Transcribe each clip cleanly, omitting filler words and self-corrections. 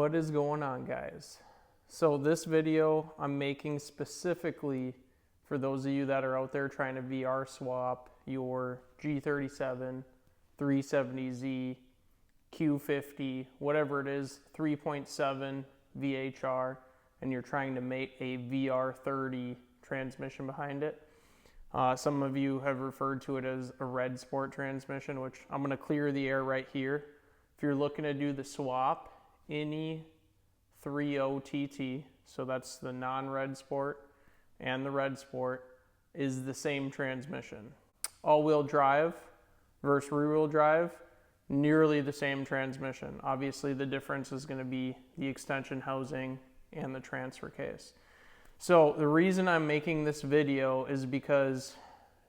What is going on, guys? So this video I'm making specifically for those of you that are out there trying to VR swap your G37, 370Z, Q50, whatever it is, 3.7 VHR, and you're trying to make a VR30 transmission behind it. Some of you have referred to it as a red sport transmission, which I'm going to clear the air right here. If you're looking to do the swap, any 3.0 TT, so that's the non-red sport and the red sport, is the same transmission. All-wheel drive versus rear-wheel drive, nearly the same transmission. Obviously the difference is going to be the extension housing and the transfer case. So the reason I'm making this video is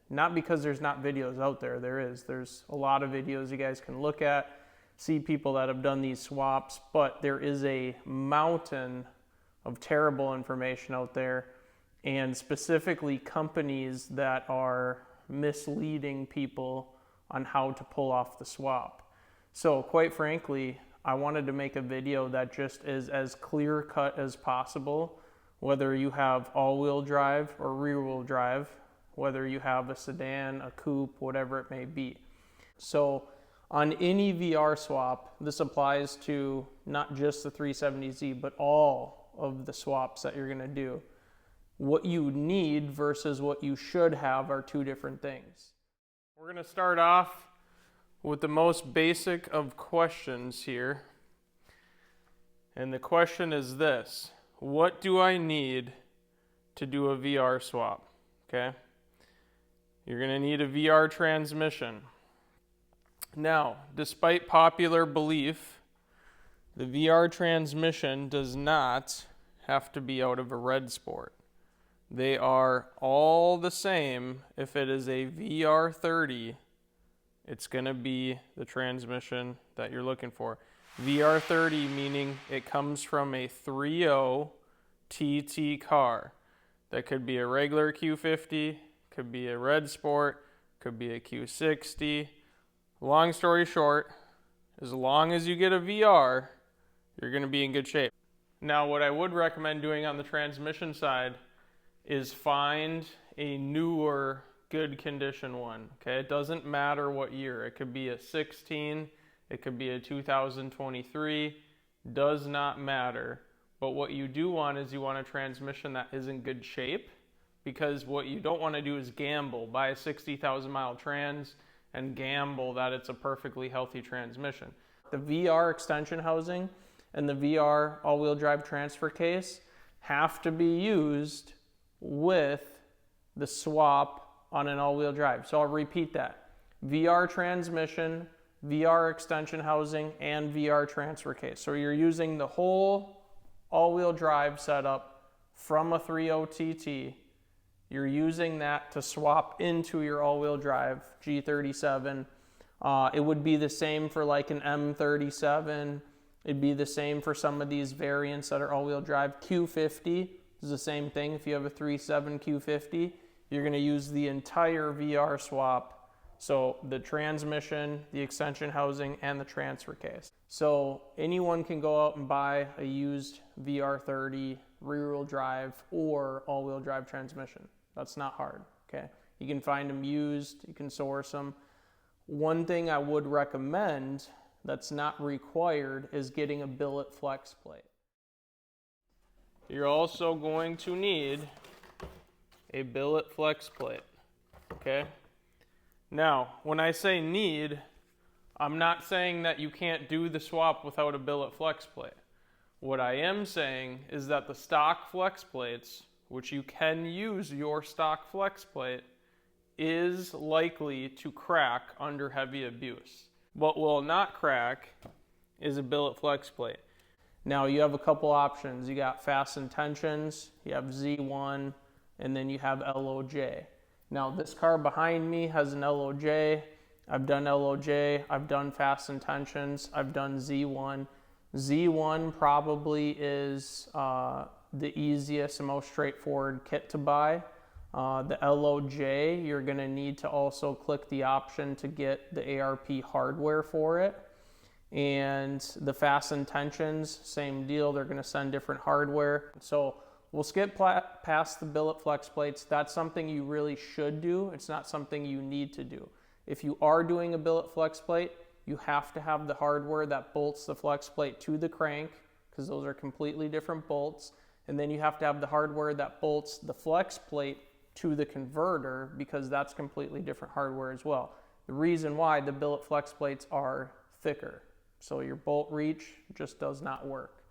not because there's not videos out there. There's a lot of videos you guys can look at, see people that have done these swaps, but there is a mountain of terrible information out there, and specifically companies that are misleading people on how to pull off the swap. So quite frankly, I wanted to make a video that just is as clear cut as possible, whether you have all-wheel drive or rear-wheel drive, whether you have a sedan, a coupe, whatever it may be. So on any VR swap, this applies to not just the 370Z, but all of the swaps that you're going to do. What you need versus what you should have are two different things. We're going to start off with the most basic of questions here. And the question is this: what do I need to do a VR swap? Okay? You're going to need a VR transmission. Now, despite popular belief, the VR transmission does not have to be out of a red sport. They are all the same. If it is a VR30, it's going to be the transmission that you're looking for. VR30 meaning it comes from a 3.0 TT car. That could be a regular Q50, could be a red sport, could be a Q60. Long story short, as long as you get a VR, you're going to be in good shape. Now, what I would recommend doing on the transmission side is find a newer, good condition one. Okay, it doesn't matter what year. It could be a 16, it could be a 2023, does not matter. But what you do want is you want a transmission that is in good shape, because what you don't want to do is gamble, buy a 60,000 mile trans and gamble that it's a perfectly healthy transmission. The VR extension housing and the VR all-wheel drive transfer case have to be used with the swap on an all-wheel drive. So I'll repeat that: VR transmission, VR extension housing, and VR transfer case. So you're using the whole all-wheel drive setup from a 3.0 TT. You're using that to swap into your all-wheel drive G37. It would be the same for like an M37. It'd be the same for some of these variants that are all-wheel drive. Q50 is the same thing. If you have a 3.7 Q50, you're going to use the entire VR swap. So the transmission, the extension housing, and the transfer case. So anyone can go out and buy a used VR30 rear-wheel drive or all-wheel drive transmission. That's not hard, okay? You can find them used, you can source them. One thing I would recommend that's not required is getting a billet flex plate. You're also going to need a billet flex plate, okay? Now, when I say need, I'm not saying that you can't do the swap without a billet flex plate. What I am saying is that the stock flex plates, which you can use your stock flex plate, is likely to crack under heavy abuse. What will not crack is a billet flex plate. Now you have a couple options. You got fasten tensions, you have Z1, and then you have LOJ. Now this car behind me has an LOJ. I've done LOJ, I've done fasten tensions, I've done Z1. Z1 probably is the easiest and most straightforward kit to buy. The LOJ, you're going to need to also click the option to get the ARP hardware for it. And the fasten tensions, same deal. They're going to send different hardware. So we'll skip past the billet flex plates. That's something you really should do. It's not something you need to do. If you are doing a billet flex plate, you have to have the hardware that bolts the flex plate to the crank, because those are completely different bolts. And then you have to have the hardware that bolts the flex plate to the converter, because that's completely different hardware as well. The reason why the billet flex plates are thicker. So your bolt reach just does not work.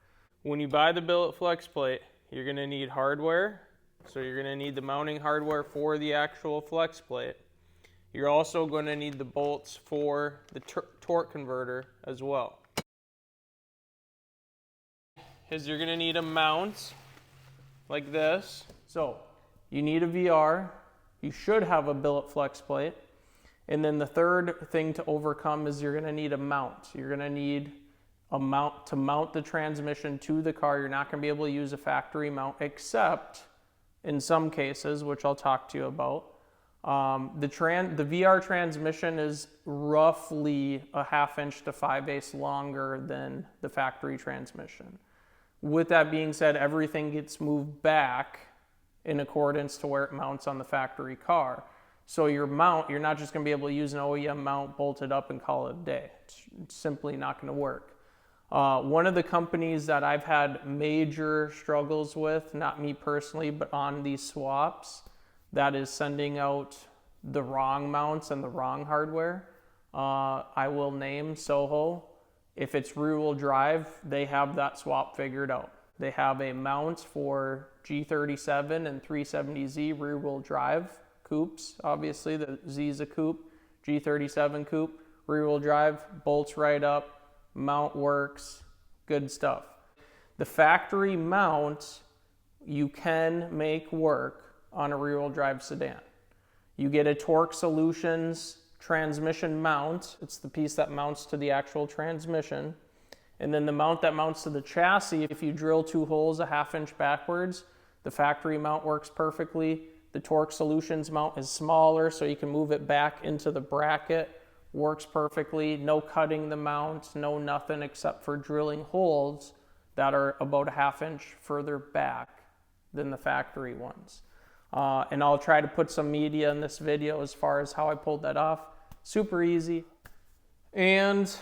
When you buy the billet flex plate, you're going to need hardware. So you're going to need the mounting hardware for the actual flex plate. You're also going to need the bolts for the torque converter as well. You're going to need a mount like this. So you need a VR. You should have a billet flex plate. And then the third thing to overcome is you're going to need a mount. You're going to need a mount to mount the transmission to the car. You're not going to be able to use a factory mount, except in some cases, which I'll talk to you about. The VR transmission is roughly a 1/2 inch to 5/8 longer than the factory transmission. With that being said, everything gets moved back in accordance to where it mounts on the factory car. So your mount, you're not just going to be able to use an OEM mount, bolt it up, and call it a day. It's simply not going to work. One of the companies that I've had major struggles with, not me personally, but on these swaps, that is sending out the wrong mounts and the wrong hardware. I will name Soho. If it's rear-wheel drive, they have that swap figured out. They have a mount for G37 and 370Z rear-wheel drive coupes. Obviously, the Z is a coupe, G37 coupe, rear-wheel drive, bolts right up, mount works, good stuff. The factory mount you can make work on a rear-wheel drive sedan. You get a Torque Solutions transmission mount. It's the piece that mounts to the actual transmission. And then the mount that mounts to the chassis, if you drill 2 holes a 1/2 inch backwards, the factory mount works perfectly. The Torque Solutions mount is smaller, so you can move it back into the bracket. Works perfectly. No cutting the mount, no nothing except for drilling holes that are about a 1/2 inch further back than the factory ones. And I'll try to put some media in this video as far as how I pulled that off. Super easy. And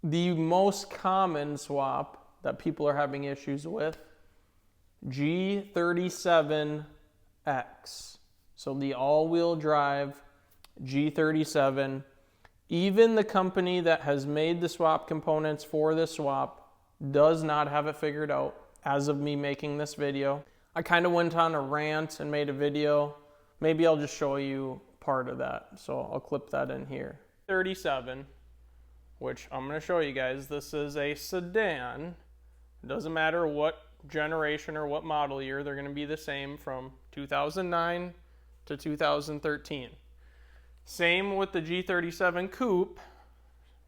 the most common swap that people are having issues with, G37X. So the all-wheel drive G37. Even the company that has made the swap components for this swap does not have it figured out as of me making this video. I kind of went on a rant and made a video. Maybe I'll just show you part of that. So I'll clip that in here. 37, which I'm going to show you guys. This is a sedan. It doesn't matter what generation or what model year. They're going to be the same from 2009 to 2013. Same with the G37 Coupe.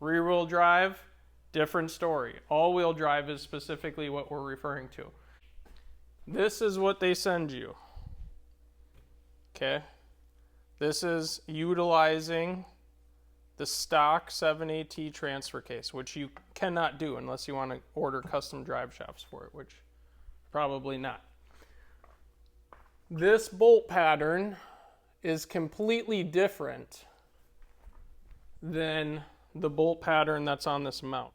Rear-wheel drive, different story. All-wheel drive is specifically what we're referring to. This is what they send you. Okay. This is utilizing the stock 7AT transfer case, which you cannot do unless you want to order custom drive shafts for it, which probably not. This bolt pattern is completely different than the bolt pattern that's on this mount.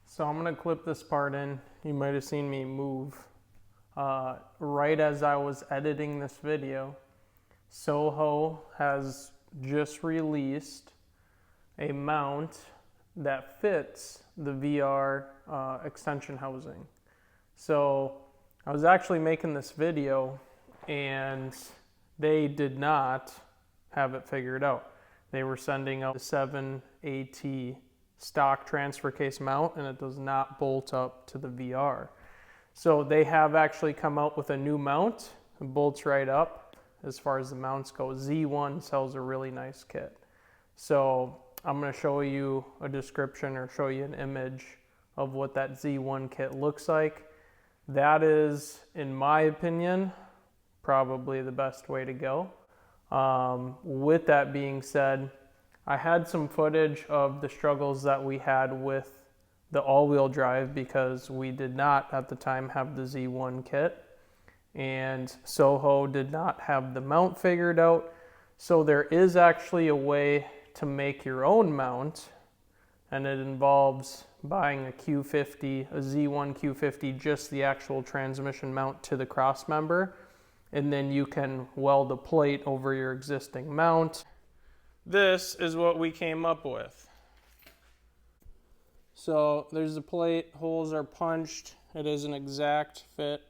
So I'm going to clip this part in. You might have seen me move right as I was editing this video. Soho has just released a mount that fits the VR extension housing. So I was actually making this video and they did not have it figured out. They were sending out the 7AT stock transfer case mount and it does not bolt up to the VR. So they have actually come out with a new mount. It bolts right up as far as the mounts go. Z1 sells a really nice kit. So I'm going to show you a description or show you an image of what that Z1 kit looks like. That is, in my opinion, probably the best way to go. With that being said, I had some footage of the struggles that we had with the all-wheel drive because we did not at the time have the Z1 kit, and Soho did not have the mount figured out. So there is actually a way to make your own mount, and it involves buying a Q50, a Z1 Q50, just the actual transmission mount to the cross member, and then you can weld a plate over your existing mount. This is what we came up with. So there's the plate, holes are punched, it is an exact fit.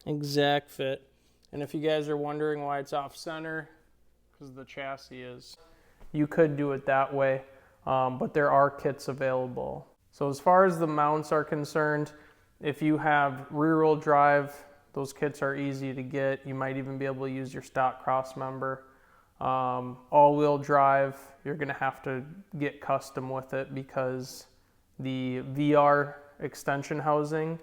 Exact fit. And if you guys are wondering why it's off center, because the chassis is, you could do it that way, but there are kits available. So as far as the mounts are concerned, if you have rear-wheel drive, those kits are easy to get. You might even be able to use your stock cross member. All-wheel drive, you're going to have to get custom with it because the VR extension housing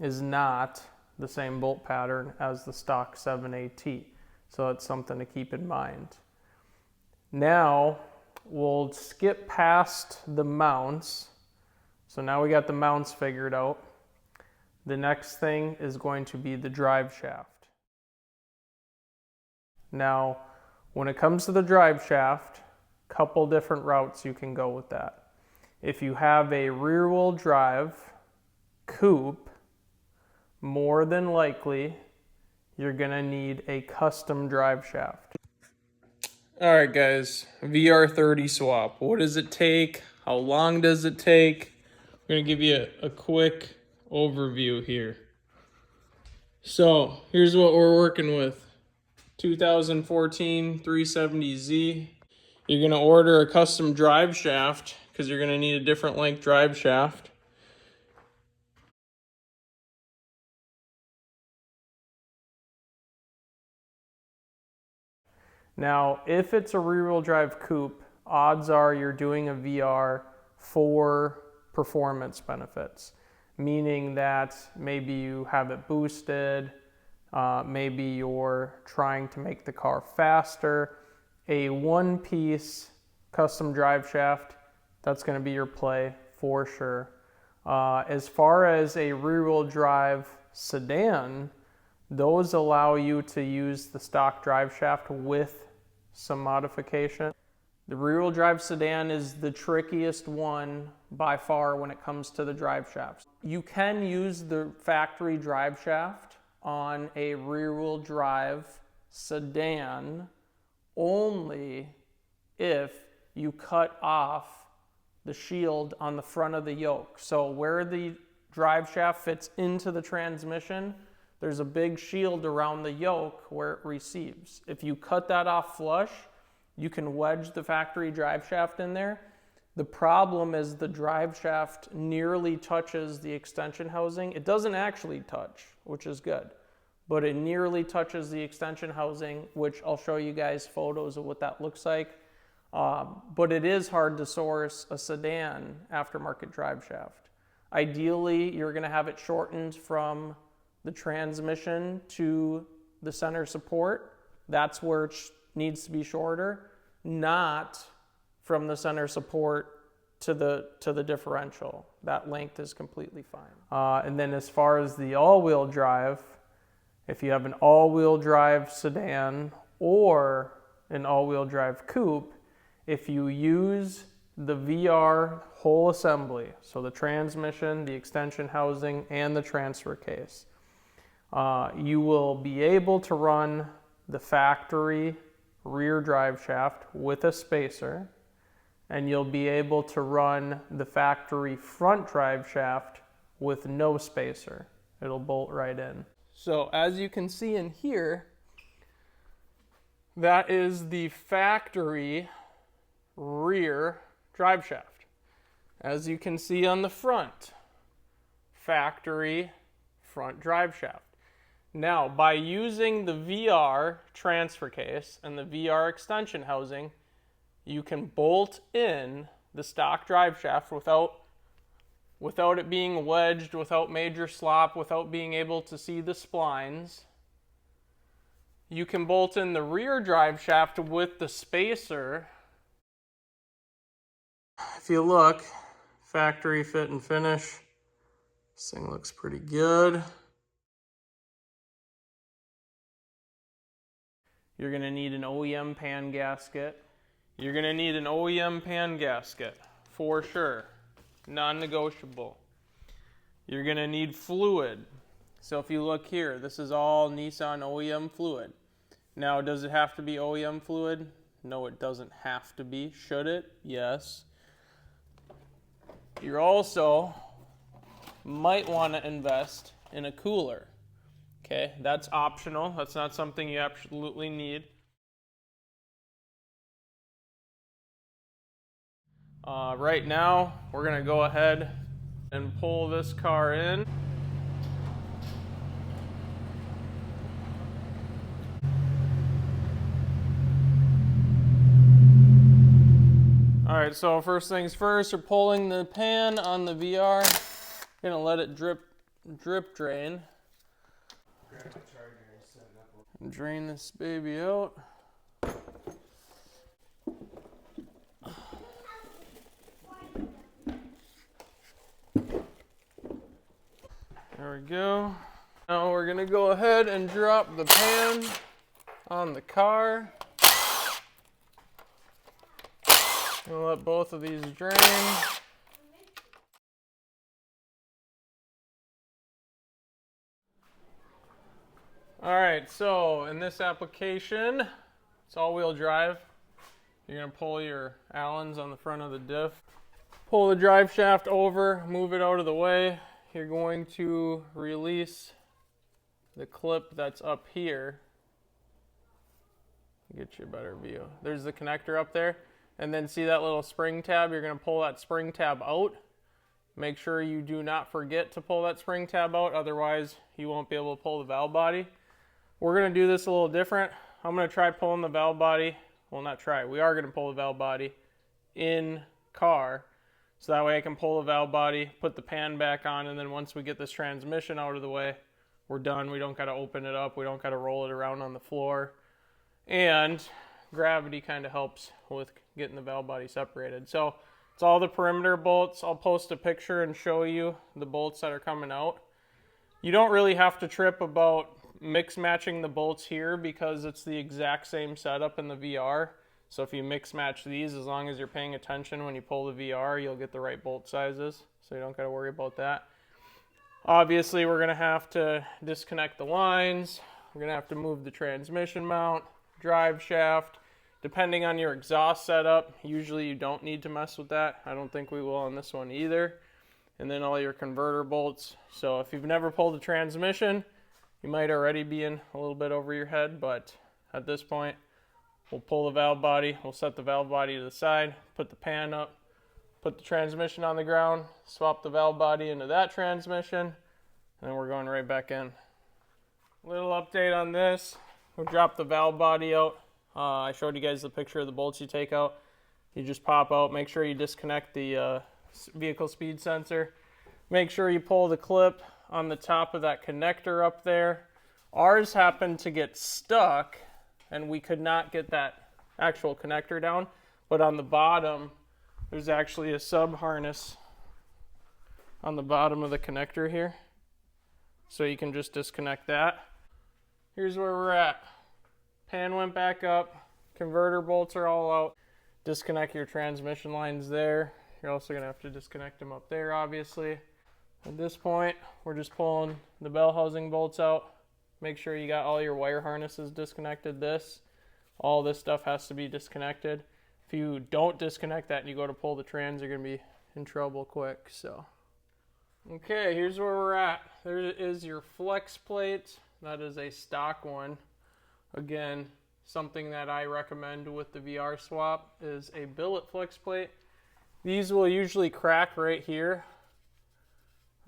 is not the same bolt pattern as the stock 7AT. So it's something to keep in mind. Now we'll skip past the mounts. So now we got the mounts figured out. The next thing is going to be the drive shaft. Now, when it comes to the drive shaft, a couple different routes you can go with that. If you have a rear-wheel drive coupe, more than likely, you're gonna need a custom drive shaft. All right, guys, VR30 swap. What does it take? How long does it take? I'm gonna give you a quick overview here. So here's what we're working with. 2014 370Z. You're gonna order a custom drive shaft because you're gonna need a different length drive shaft. Now, if it's a rear-wheel drive coupe, odds are you're doing a VR for performance benefits, meaning that maybe you have it boosted, maybe you're trying to make the car faster. A one-piece custom drive shaft, that's going to be your play for sure. As far as a rear-wheel drive sedan, those allow you to use the stock drive shaft with some modification. The rear-wheel drive sedan is the trickiest one by far when it comes to the drive shafts. You can use the factory drive shaft on a rear-wheel drive sedan only if you cut off the shield on the front of the yoke. So where the drive shaft fits into the transmission, there's a big shield around the yoke where it receives. If you cut that off flush, you can wedge the factory drive shaft in there. The problem is the drive shaft nearly touches the extension housing. It doesn't actually touch, which is good, but it nearly touches the extension housing, which I'll show you guys photos of what that looks like. But it is hard to source a sedan aftermarket drive shaft. Ideally, you're gonna have it shortened from the transmission to the center support. That's where it needs to be shorter, not from the center support to the differential. That length is completely fine. And then as far as the all-wheel drive, if you have an all-wheel drive sedan or an all-wheel drive coupe, if you use the VR whole assembly, so the transmission, the extension housing, and the transfer case, you will be able to run the factory rear drive shaft with a spacer, and you'll be able to run the factory front drive shaft with no spacer. It'll bolt right in. So as you can see in here, that is the factory rear drive shaft. As you can see on the front, factory front drive shaft. Now, by using the VR transfer case and the VR extension housing, you can bolt in the stock drive shaft without it being wedged, without major slop, without being able to see the splines. you can bolt in the rear drive shaft with the spacer. If you look, factory fit and finish, this thing looks pretty good. You're gonna need an OEM pan gasket. You're gonna need an OEM pan gasket, for sure, non-negotiable. You're gonna need fluid. So if you look here, this is all Nissan OEM fluid. Now, does it have to be OEM fluid? No, it doesn't have to be. Should it? Yes. You also might want to invest in a cooler. Okay, that's optional. That's not something you absolutely need. Right now, we're going to go ahead and pull this car in. Alright, so first things first, we're pulling the pan on the VR. Gonna let it drip drain. And drain this baby out. There we go. Now we're gonna go ahead and drop the pan on the car. We'll let both of these drain. Alright, so in this application, it's all-wheel drive. You're going to pull your Allens on the front of the diff. Pull the drive shaft over, move it out of the way. You're going to release the clip that's up here. Get you a better view. There's the connector up there. And then see that little spring tab? You're going to pull that spring tab out. Make sure you do not forget to pull that spring tab out, otherwise you won't be able to pull the valve body. We're going to do this a little different. I'm going to try pulling the valve body. Well, not try. We are going to pull the valve body in car. So that way I can pull the valve body, put the pan back on, and then once we get this transmission out of the way, we're done. We don't got to open it up. We don't got to roll it around on the floor. And gravity kind of helps with getting the valve body separated. So it's all the perimeter bolts. I'll post a picture and show you the bolts that are coming out. You don't really have to trip about mix matching the bolts here because it's the exact same setup in the VR. So if you mix match these, as long as you're paying attention when you pull the VR, you'll get the right bolt sizes. So you don't got to worry about that. Obviously, we're going to have to disconnect the lines. We're going to have to move the transmission mount, drive shaft. Depending on your exhaust setup, usually you don't need to mess with that. I don't think we will on this one either. And then all your converter bolts. So if you've never pulled a transmission, you might already be in a little bit over your head, but at this point, we'll pull the valve body, we'll set the valve body to the side, put the pan up, put the transmission on the ground, swap the valve body into that transmission, and then we're going right back in. Little update on this. We'll drop the valve body out. I showed you guys the picture of the bolts you take out. You just pop out. Make sure you disconnect the vehicle speed sensor. Make sure you pull the clip on the top of that connector up there. Ours happened to get stuck, and we could not get that actual connector down. But on the bottom, there's actually a sub harness on the bottom of the connector here. So you can just disconnect that. Here's where we're at. Pan went back up, converter bolts are all out. Disconnect your transmission lines there. You're also gonna have to disconnect them up there, obviously. At this point, we're just pulling the bell housing bolts out. Make sure you got all your wire harnesses disconnected. All this stuff has to be disconnected. If you don't disconnect that and you go to pull the trans, you're gonna be in trouble quick, so. Okay, here's where we're at. There is your flex plate. That is a stock one. Again, something that I recommend with the VR swap is a billet flex plate. These will usually crack right here,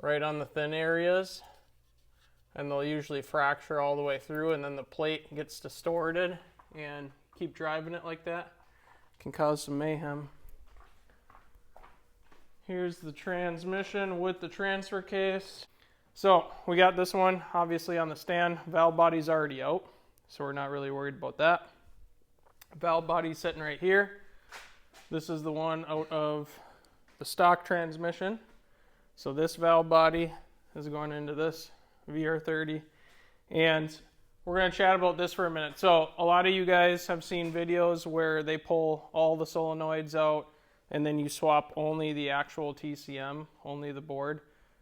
right on the thin areas, and they'll usually fracture all the way through, and then the plate gets distorted, and keep driving it like that can cause some mayhem. Here's the transmission with the transfer case. So we got this one obviously on the stand. Valve body's already out. so we're not really worried about that. Valve body sitting right here. This is the one out of the stock transmission. So this valve body is going into this VR30, and we're going to chat about this for a minute. So a lot of you guys have seen videos where they pull all the solenoids out and then you swap only the actual TCM, only the board.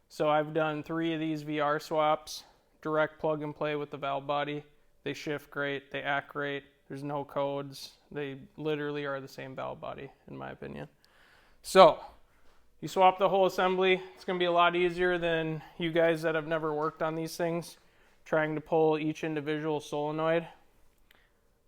So I've done 3 of these VR swaps, direct plug and play with the valve body. They shift great, they act great, there's no codes. They literally are the same valve body, in my opinion. So you swap the whole assembly. It's going to be a lot easier than you guys that have never worked on these things trying to pull each individual solenoid.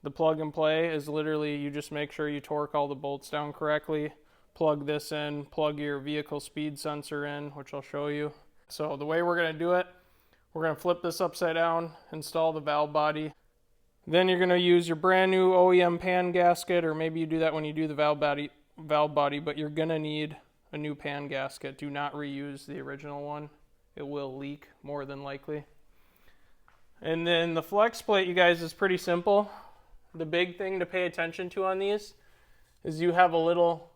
The plug and play is literally, you just make sure you torque all the bolts down correctly, plug this in, plug your vehicle speed sensor in, which I'll show you. So the way we're going to do it, we're going to flip this upside down, install the valve body. Then you're going to use your brand new OEM pan gasket, or maybe you do that when you do the valve body, but you're going to need a new pan gasket. Do not reuse the original one. It will leak more than likely. And then the flex plate, you guys, is pretty simple. The big thing to pay attention to on these is you have a little,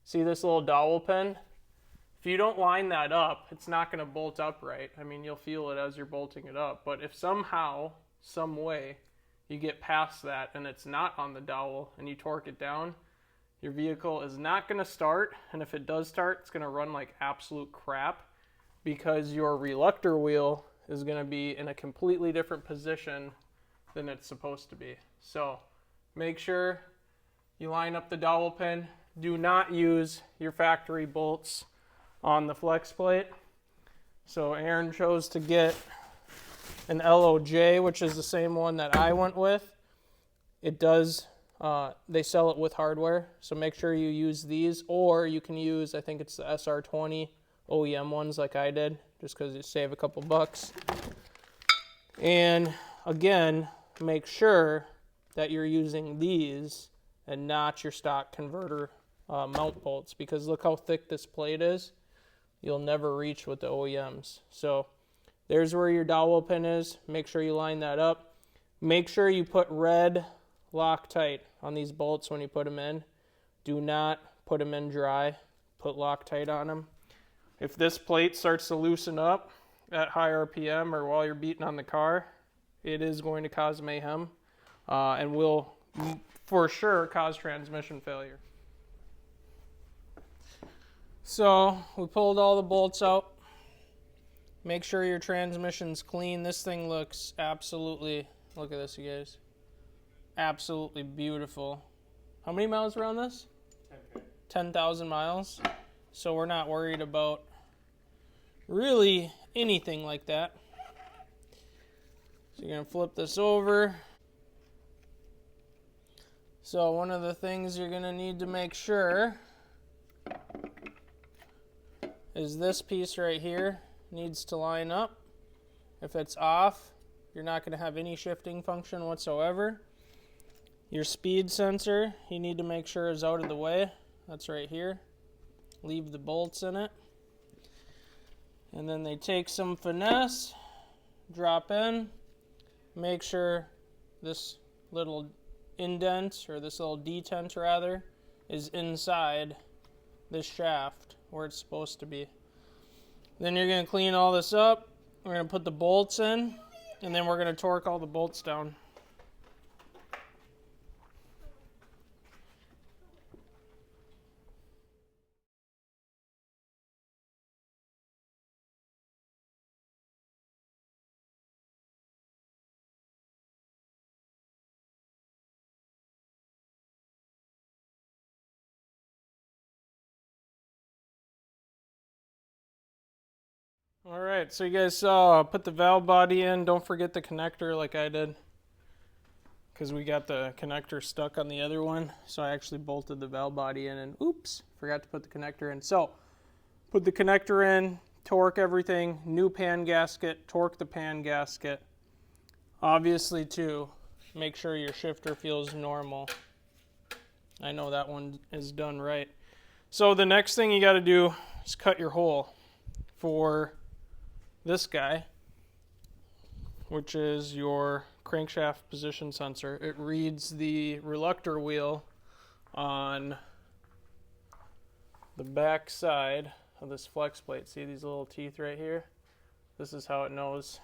see this little dowel pin? If you don't line that up, it's not going to bolt up right. I mean, you'll feel it as you're bolting it up. But if somehow, some way, you get past that and it's not on the dowel and you torque it down, your vehicle is not going to start. And if it does start, it's going to run like absolute crap because your reluctor wheel is going to be in a completely different position than it's supposed to be. So make sure you line up the dowel pin. Do not use your factory bolts on the flex plate. So Aaron chose to get an LOJ, which is the same one that I went with. It does, they sell it with hardware, so make sure you use these, or you can use, I think it's the SR20 OEM ones like I did, just because you save a couple bucks. And again, make sure that you're using these and not your stock converter mount bolts, because look how thick this plate is. You'll never reach with the OEMs. So there's where your dowel pin is. Make sure you line that up. Make sure you put red Loctite on these bolts when you put them in. Do not put them in dry. Put Loctite on them. If this plate starts to loosen up at high RPM or while you're beating on the car, it is going to cause mayhem and will for sure cause transmission failure. So we pulled all the bolts out. Make sure your transmission's clean. This thing looks absolutely, look at this, you guys. Absolutely beautiful. How many miles were on this? 10,000 miles. So we're not worried about really anything like that. So you're going to flip this over. So one of the things you're going to need to make sure is this piece right here needs to line up. If it's off, you're not going to have any shifting function whatsoever. Your speed sensor, you need to make sure is out of the way. That's right here. Leave the bolts in it. And then they take some finesse, drop in, make sure this little indent, or this little detent rather, is inside this shaft where it's supposed to be. Then you're going to clean all this up. We're going to put the bolts in, and then we're going to torque all the bolts down. Alright, so you guys saw put the valve body in. Don't forget the connector like I did, because we got the connector stuck on the other one. So I actually bolted the valve body in and oops, forgot to put the connector in. So put the connector in, torque everything, new pan gasket, torque the pan gasket. Obviously too, make sure your shifter feels normal. I know that one is done right. So the next thing you got to do is cut your hole for this guy. which is your crankshaft position sensor. It reads the reluctor wheel on the back side of this flex plate. See these little teeth right here? This is how it knows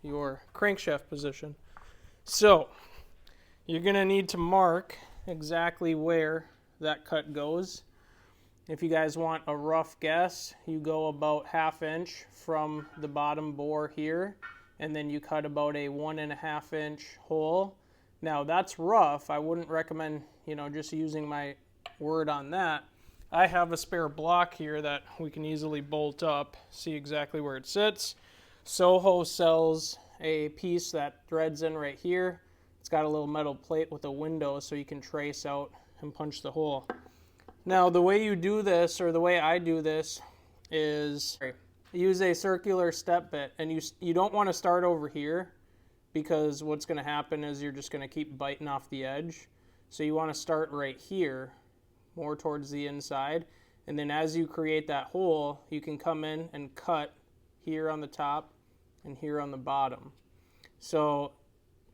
your crankshaft position. So you're going to need to mark exactly where that cut goes. If you guys want a rough guess, you go about 1/2 inch from the bottom bore here, and then you cut about a 1.5 inch hole. Now that's rough. I wouldn't recommend, just using my word on that. I have a spare block here that we can easily bolt up, see exactly where it sits. Soho sells a piece that threads in right here. It's got a little metal plate with a window so you can trace out and punch the hole. Now the way you do this, or the way I do this, is use a circular step bit, and you don't want to start over here, because what's going to happen is you're just going to keep biting off the edge. So you want to start right here, more towards the inside, and then as you create that hole, you can come in and cut here on the top and here on the bottom. So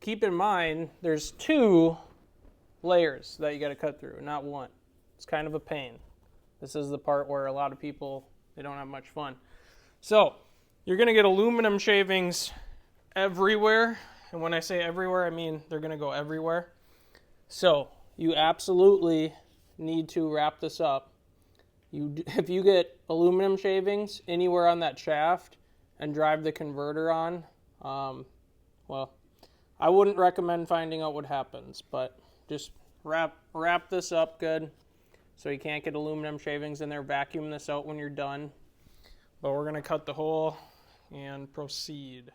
keep in mind there's 2 layers that you got to cut through, not 1. It's kind of a pain. This is the part where a lot of people, they don't have much fun. So you're going to get aluminum shavings everywhere, and when I say everywhere, I mean they're going to go everywhere. So you absolutely need to wrap this up. If you get aluminum shavings anywhere on that shaft and drive the converter on, well, I wouldn't recommend finding out what happens, but just wrap this up good so you can't get aluminum shavings in there. Vacuum this out when you're done. But we're going to cut the hole and proceed.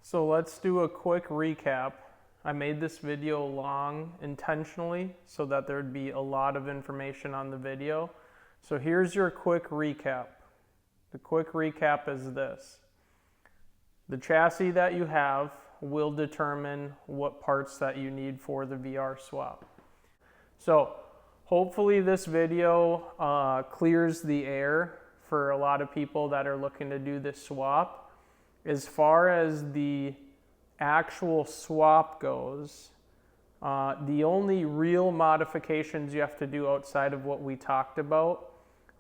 So let's do a quick recap. I made this video long intentionally so that there'd be a lot of information on the video. So here's your quick recap. The quick recap is this. The chassis that you have will determine what parts that you need for the VR swap. So hopefully this video clears the air for a lot of people that are looking to do this swap. As far as the actual swap goes, the only real modifications you have to do outside of what we talked about,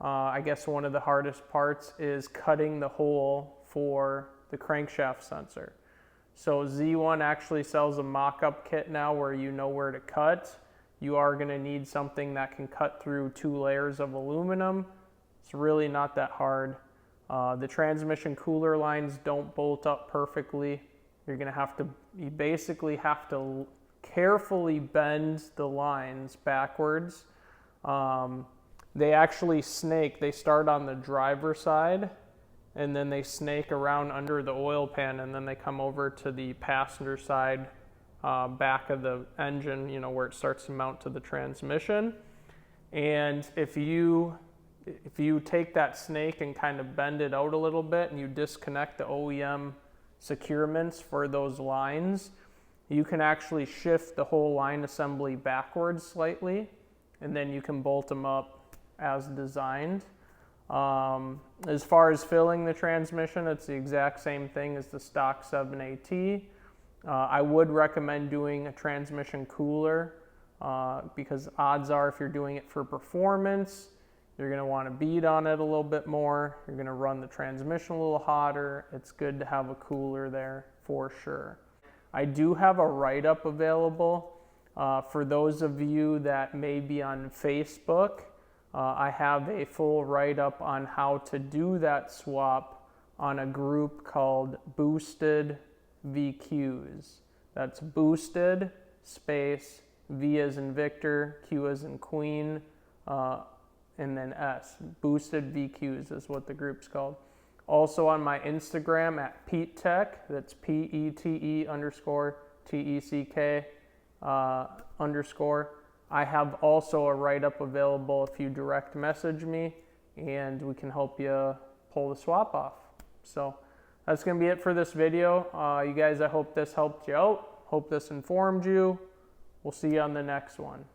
I guess one of the hardest parts is cutting the hole for the crankshaft sensor. So Z1 actually sells a mock-up kit now where you know where to cut. You are going to need something that can cut through 2 layers of aluminum. It's really not that hard. The transmission cooler lines don't bolt up perfectly. You basically have to carefully bend the lines backwards. They actually snake. They start on the driver's side, and then they snake around under the oil pan, and then they come over to the passenger side, back of the engine, where it starts to mount to the transmission. And if you take that snake and kind of bend it out a little bit, and you disconnect the OEM securements for those lines, you can actually shift the whole line assembly backwards slightly, and then you can bolt them up as designed. As far as filling the transmission, it's the exact same thing as the stock 7AT. I would recommend doing a transmission cooler, because odds are if you're doing it for performance, you're going to want to beat on it a little bit more. You're going to run the transmission a little hotter. It's good to have a cooler there for sure. I do have a write-up available for those of you that may be on Facebook. I have a full write-up on how to do that swap on a group called Boosted VQs. That's Boosted space V as in Victor, Q as in Queen, and then S. Boosted VQs is what the group's called. Also on my Instagram at PeteTech, that's PETE_TECK _ I have also a write-up available if you direct message me, and we can help you pull the swap off. So that's going to be it for this video. You guys, I hope this helped you out. Hope this informed you. We'll see you on the next one.